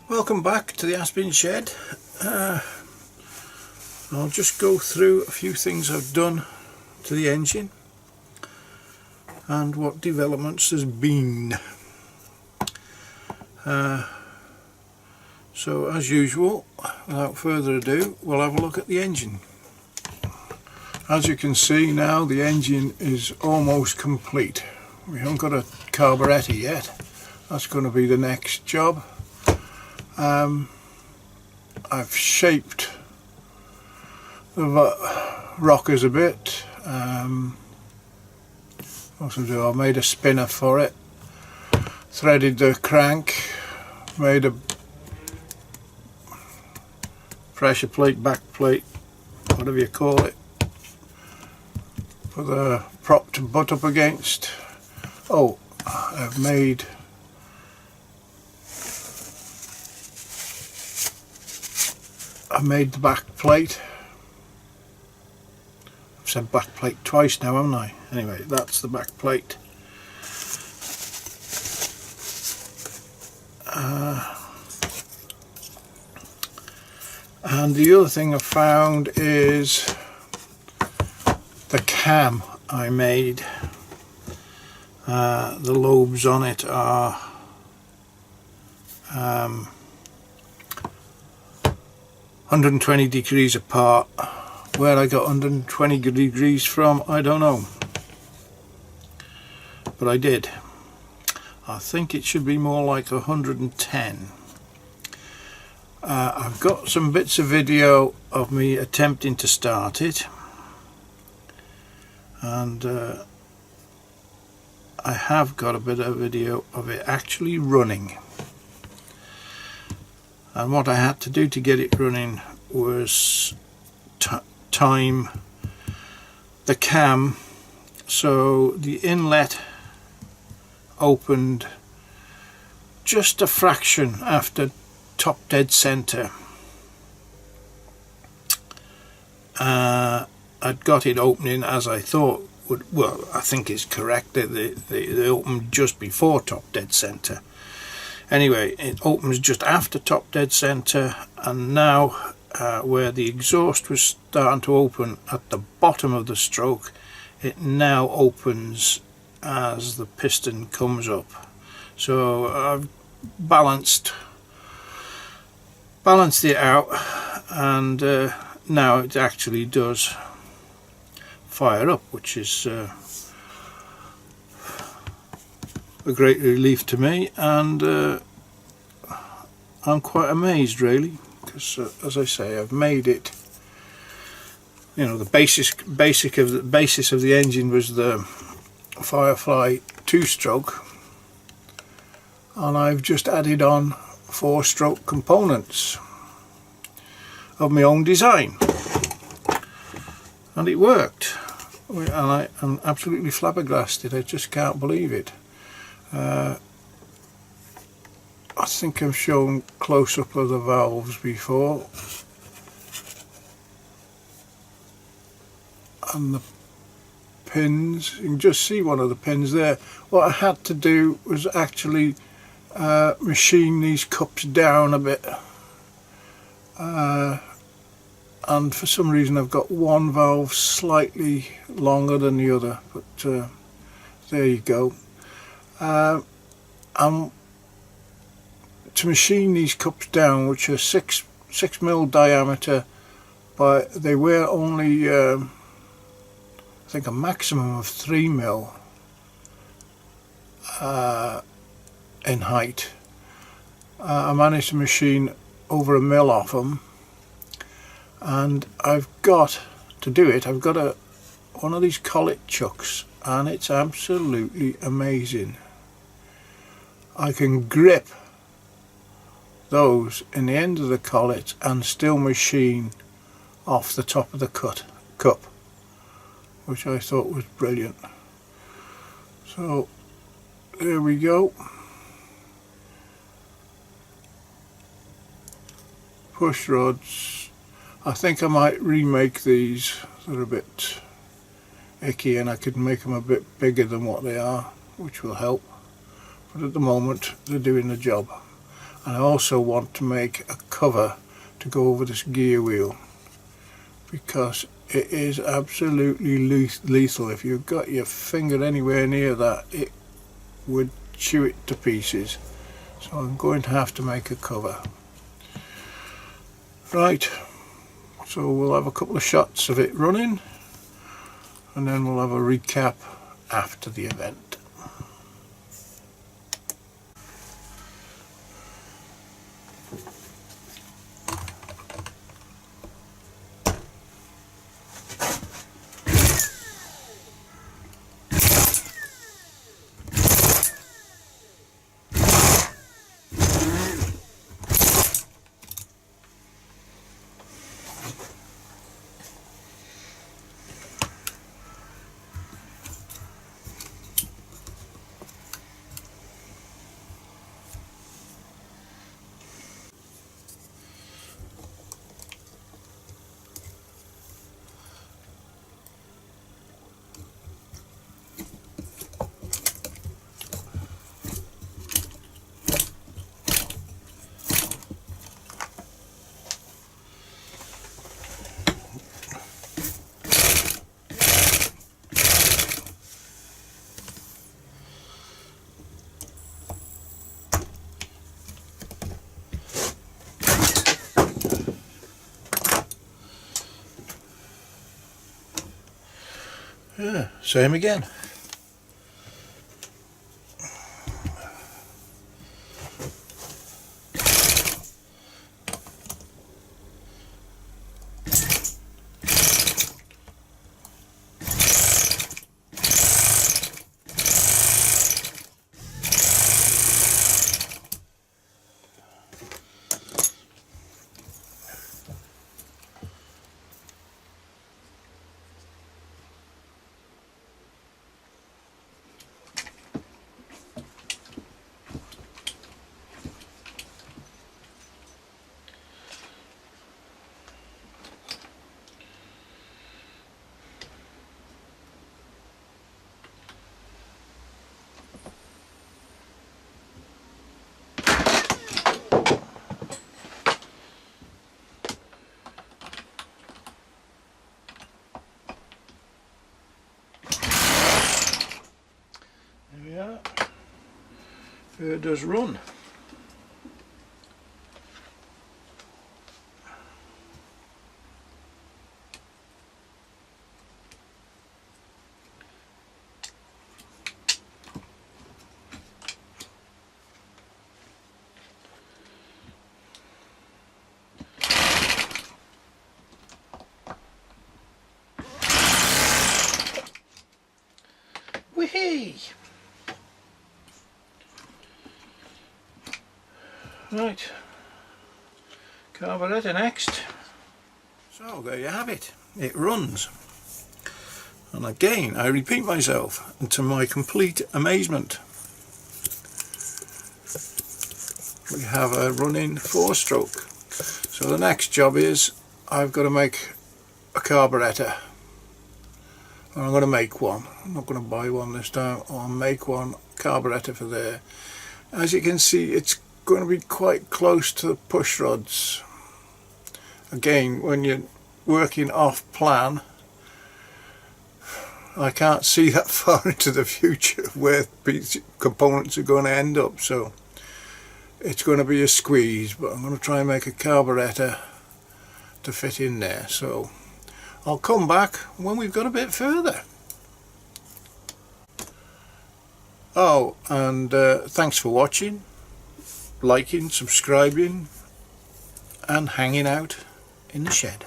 Welcome back to the Aspin Shed. I'll just go through a few things I've done to the engine and what developments there's been. So as usual, without further ado, we'll have a look at the engine. As you can see now, the engine is almost complete. We haven't got a carburettor yet. That's going to be the next job. I've shaped the rockers a bit. Also, I made a spinner for it, threaded the crank, made a pressure plate, back plate, whatever you call it, for the prop to butt up against. Oh, I've made the back plate. I've said back plate twice now, haven't I? Anyway, that's the back plate. And the other thing I found is the cam I made. The lobes on it are 120 degrees apart. Where I got 120 degrees from, I don't know, but I did. I think it should be more like 110. I've got some bits of video of me attempting to start it, and I have got a bit of video of it actually running. And what I had to do to get it running was time the cam so the inlet opened just a fraction after top dead center. I'd got it opening as I thought would. Well, I think it's correct that they opened just before top dead center. Anyway, it opens just after top dead center, and now where the exhaust was starting to open at the bottom of the stroke, it now opens as the piston comes up. So I've balanced it out, and now it actually does fire up, which is a great relief to me, and I'm quite amazed really, because as I say, I've made it, you know, the basis of the engine was the Firefly 2-stroke, and I've just added on 4-stroke components of my own design, and it worked, and I'm absolutely flabbergasted. I just can't believe it. I think I've shown close-up of the valves before, and the pins, you can just see one of the pins there. What I had to do was actually machine these cups down a bit, and for some reason I've got one valve slightly longer than the other, but there you go. And to machine these cups down, which are 6mm diameter, but they were only I think a maximum of 3mm in height. I managed to machine over 1 mil off them, and I've got to do it. I've got one of these collet chucks, and it's absolutely amazing. I can grip those in the end of the collet and still machine off the top of the cup, which I thought was brilliant. So there we go. Push rods. I think I might remake these. They're a bit icky, and I could make them a bit bigger than what they are, which will help. But at the moment they're doing the job. and I also want to make a cover to go over this gear wheel, because it is absolutely lethal. If you've got your finger anywhere near that, it would chew it to pieces. So I'm going to have to make a cover. Right, so we'll have a couple of shots of it running, and then we'll have a recap after the event. Yeah, same again. Yeah, it does run. Whee! Right, carburetor next. So there you have it, it runs. And again, I repeat myself, and to my complete amazement, we have a running 4-stroke. So the next job is, I've got to make a carburetor. And I'm going to make one. I'm not going to buy one this time. I'll make one carburetor for there. As you can see, it's going to be quite close to the push rods. Again, when you're working off plan, I can't see that far into the future where components are going to end up, so it's going to be a squeeze, but I'm going to try and make a carburetor to fit in there. So I'll come back when we've got a bit further. Oh, and thanks for watching, liking, subscribing and hanging out in the shed.